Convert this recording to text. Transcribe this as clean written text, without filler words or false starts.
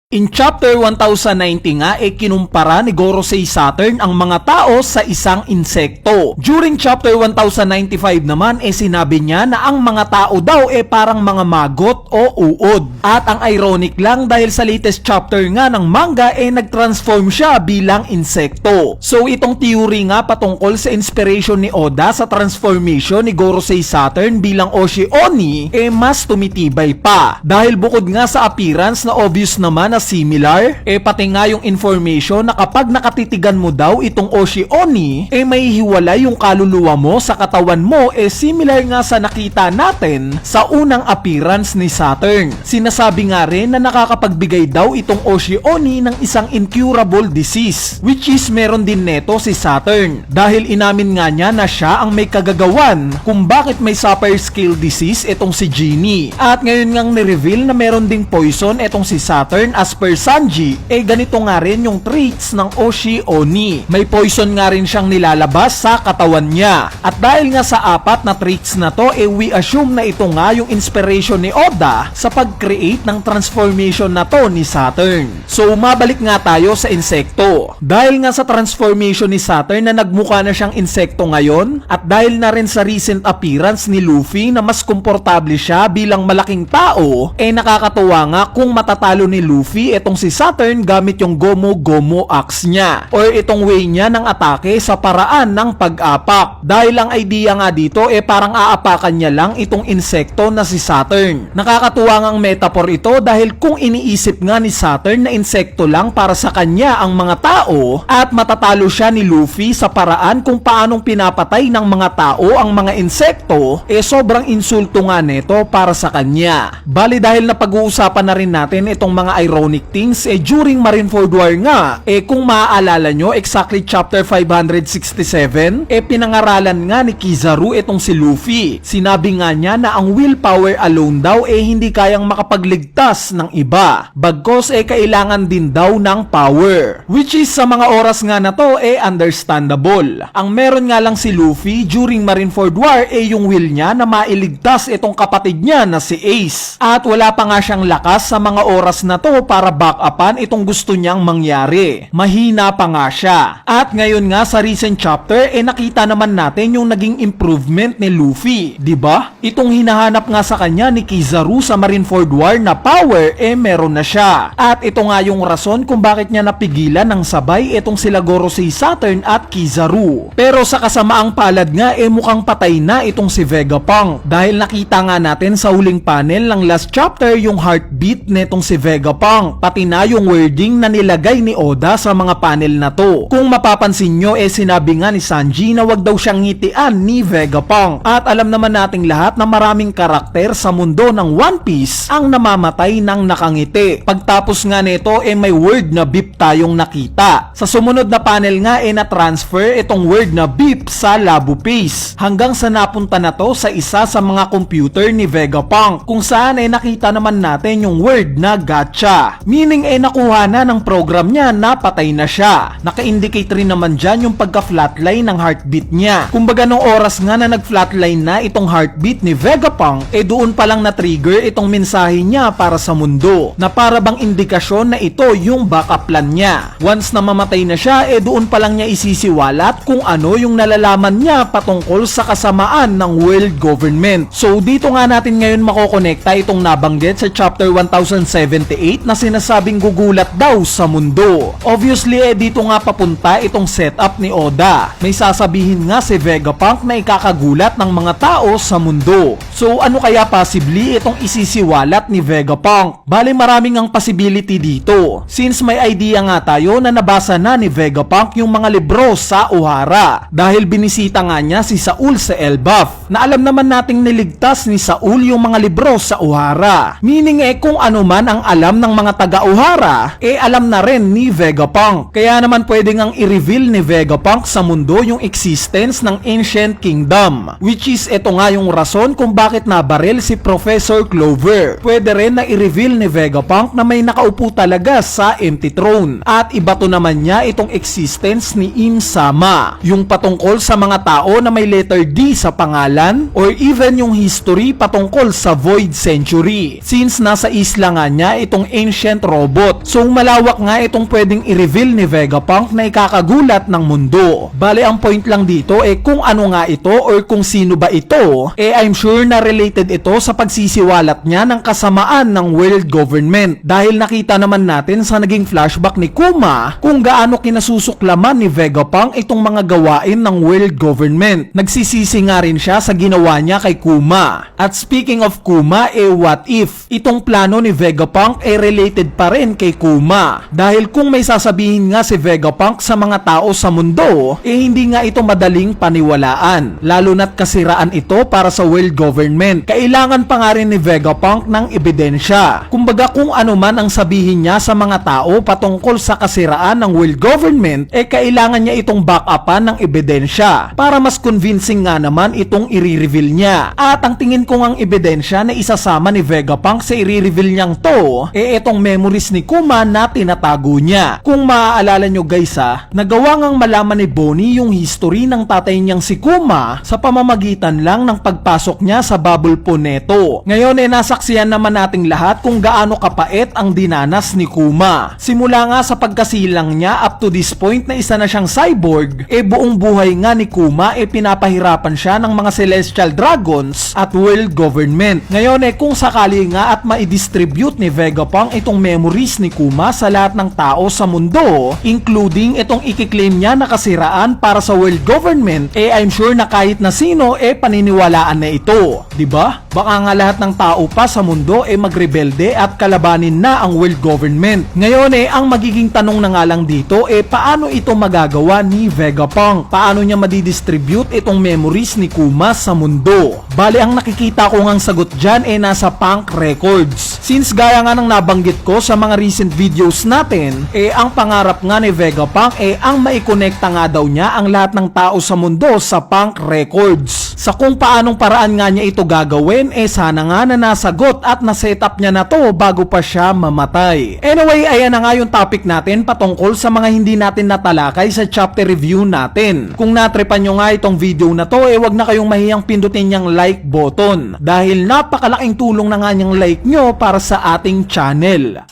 In Chapter 1090 nga, kinumpara ni Gorosei Saturn ang mga tao sa isang insekto. During Chapter 1095 naman, sinabi niya na ang mga tao daw parang mga magot o uod. At ang ironic lang dahil sa latest chapter nga ng manga nag-transform siya bilang insekto. So itong theory nga patungkol sa inspiration ni Oda sa transformation ni Gorosei Saturn bilang Oshi Oni mas tumitibay pa. Dahil bukod nga sa appearance na obvious naman na similar, pati nga yung information na kapag nakatitigan mo daw itong Oshi Oni, may hiwalay yung kaluluwa mo sa katawan mo, similar nga sa nakita natin sa unang appearance ni Saturn. Sinasabi nga rin na nakakapagbigay daw itong Oshi Oni ng isang incurable disease, which is meron din neto si Saturn. Dahil inamin nga niya na siya ang may kagagawan kung bakit may Sapphire Scale Disease itong si Genie. At ngayon ngang ni-reveal na meron ding poison itong si Saturn as per Sanji, ganito nga rin yung traits ng Oshi Oni. May poison nga rin siyang nilalabas sa katawan niya. At dahil nga sa apat na traits na to, we assume na ito nga yung inspiration ni Oda sa pag-create ng transformation na to ni Saturn. So mabalik nga tayo sa insekto. Dahil nga sa transformation ni Saturn na nagmukha na siyang insekto ngayon, at dahil na rin sa recent appearance ni Luffy na mas komportable siya bilang malaking tao, nakakatuwa nga kung matatalo ni Luffy itong si Saturn gamit yung Gomu Gomu Axe niya or itong way niya ng atake sa paraan ng pag-apak. Dahil ang idea nga dito parang aapakan niya lang itong insekto na si Saturn. Nakakatuwa ngang metaphor ito dahil kung iniisip nga ni Saturn na insekto lang para sa kanya ang mga tao at matatalo siya ni Luffy sa paraan kung paanong pinapatay ng mga tao ang mga insekto, sobrang insulto nga neto para sa kanya. Bali dahil napag-uusapan na rin natin itong mga ironic things during Marineford War nga, kung maaalala nyo exactly chapter 567, pinangaralan nga ni Kizaru itong si Luffy. Sinabi nga niya na ang willpower alone daw hindi kayang makapagligtas ng iba, bagkos kailangan din daw ng power, which is sa mga oras nga na to understandable. Ang meron nga lang si Luffy during Marineford War yung will niya na mailigtas itong kapatid niya na si Ace, at wala pa nga siyang lakas sa mga oras na to para back upan itong gusto niyang mangyari. Mahina pa nga siya. At ngayon nga sa recent chapter nakita naman natin yung naging improvement ni Luffy, 'di ba? Itong hinahanap nga sa kanya ni Kizaru sa Marineford War na power meron na siya. At ito nga yung rason kung bakit niya napigilan ng sabay itong sila Gorosei Saturn at Kizaru. Pero sa kasamaang palad nga mukhang patay na itong si Vegapunk dahil nakita nga natin sa huling panel ng last chapter yung heartbeat netong si Vegapunk, pati na yung wording na nilagay ni Oda sa mga panel na to. Kung mapapansin nyo sinabi nga ni Sanji na wag daw siyang ngitian ni Vegapunk. At alam naman nating lahat na maraming karakter sa mundo ng One Piece ang namamatay ng nakangiti. Pagtapos nga nito may word na beep tayong nakita. Sa sumunod na panel nga na-transfer itong word na beep sa Labu Face hanggang sa napunta na to sa isa sa mga computer ni Vegapunk kung saan nakita naman natin yung word na gacha. Meaning nakuha na ng program niya na patay na siya. Naka-indicate rin naman dyan yung pagka-flatline ng heartbeat niya. Kumbaga nung oras nga na nag-flatline na itong heartbeat ni Vegapunk, doon pa lang na-trigger itong mensahe niya para sa mundo na para bang indikasyon na ito yung backup plan niya. Once na mamatay na siya, doon pa lang niya isisiwalat kung ano yung nalalaman niya patungkol sa kasamaan ng world government. So dito nga natin ngayon makokonekta itong nabanggit sa chapter 1078 na sinasabing gugulat daw sa mundo. Obviously dito nga papunta itong setup ni Oda. May sasabihin nga si Vegapunk na ikakagulat ng mga tao sa mundo. So ano kaya possibly itong isisiwalat ni Vegapunk? Bali maraming ang possibility dito, since may idea nga tayo na nabasa na ni Vegapunk yung mga libro sa Ohara dahil binisita nga niya si Saul sa Elbaf, na alam naman nating niligtas ni Saul yung mga libro sa Ohara. Meaning kung ano man ang alam ng mga taga-Ohara alam na rin ni Vegapunk. Kaya naman pwede ngang i-reveal ni Vegapunk sa mundo yung existence ng Ancient Kingdom, which is ito nga yung rason kung bakit nabaril si Professor Clover. Pwede rin na i-reveal ni Vegapunk na may nakaupo talaga sa empty throne, at ibato naman niya itong existence ni Im-sama, yung patungkol sa mga tao na may letter D sa pangalan, or even yung history patungkol sa Void Century, since nasa isla nga niya itong Ancient omniscient robot. So malawak nga itong pwedeng i-reveal ni Vegapunk na ikakagulat ng mundo. Bale ang point lang dito kung ano nga ito or kung sino ba ito, I'm sure na related ito sa pagsisiwalat niya ng kasamaan ng world government. Dahil nakita naman natin sa naging flashback ni Kuma kung gaano kinasusuklaman ni Vegapunk itong mga gawain ng world government. Nagsisisi nga rin siya sa ginawa niya kay Kuma. At speaking of Kuma, what if itong plano ni Vegapunk related pa rin kay Kuma? Dahil kung may sasabihin nga si Vegapunk sa mga tao sa mundo, hindi nga ito madaling paniwalaan. Lalo na't kasiraan ito para sa world government. Kailangan pa nga rin ni Vegapunk ng ebidensya. Kumbaga kung ano man ang sabihin niya sa mga tao patungkol sa kasiraan ng world government, kailangan niya itong back-upan ng ebidensya para mas convincing nga naman itong i-reveal niya. At ang tingin ko ngang ebidensya na isasama ni Vegapunk sa i-reveal niyang to, itong memories ni Kuma na tinatago niya. Kung maaalala nyo guys nagawa ngang malaman ni Bonnie yung history ng tatay niyang si Kuma sa pamamagitan lang ng pagpasok niya sa bubble po neto. Ngayon nasaksiyan naman nating lahat kung gaano kapait ang dinanas ni Kuma. Simula nga sa pagkasilang niya up to this point na isa na siyang cyborg, buong buhay nga ni Kuma pinapahirapan siya ng mga celestial dragons at world government. Ngayon kung sakali nga at ma-distribute ni Vegapunk itong memories ni Kuma sa lahat ng tao sa mundo, including itong ikiklaim niya na kasiraan para sa world government, I'm sure na kahit na sino paniniwalaan na ito. Diba? Baka nga lahat ng tao pa sa mundo magrebelde at kalabanin na ang world government. Ngayon ang magiging tanong na nga lang dito paano ito magagawa ni Vegapunk? Paano niya madidistribute itong memories ni Kuma sa mundo? Bali ang nakikita ko ngang sagot dyan nasa Punk Records. Since gaya nga ng nabanggit ko sa mga recent videos natin, ang pangarap nga ni Vegapunk ang maikonekta nga daw niya ang lahat ng tao sa mundo sa Punk Records. Sa kung paanong paraan nga niya ito gagawin, sana nga na nasagot at na-setup niya na to bago pa siya mamatay. Anyway, ayan na nga yung topic natin patungkol sa mga hindi natin natalakay sa chapter review natin. Kung natripan nyo nga itong video na to, wag na kayong mahiyang pindutin yung like button dahil napakalaking tulong na nga niyang like nyo para sa ating channel.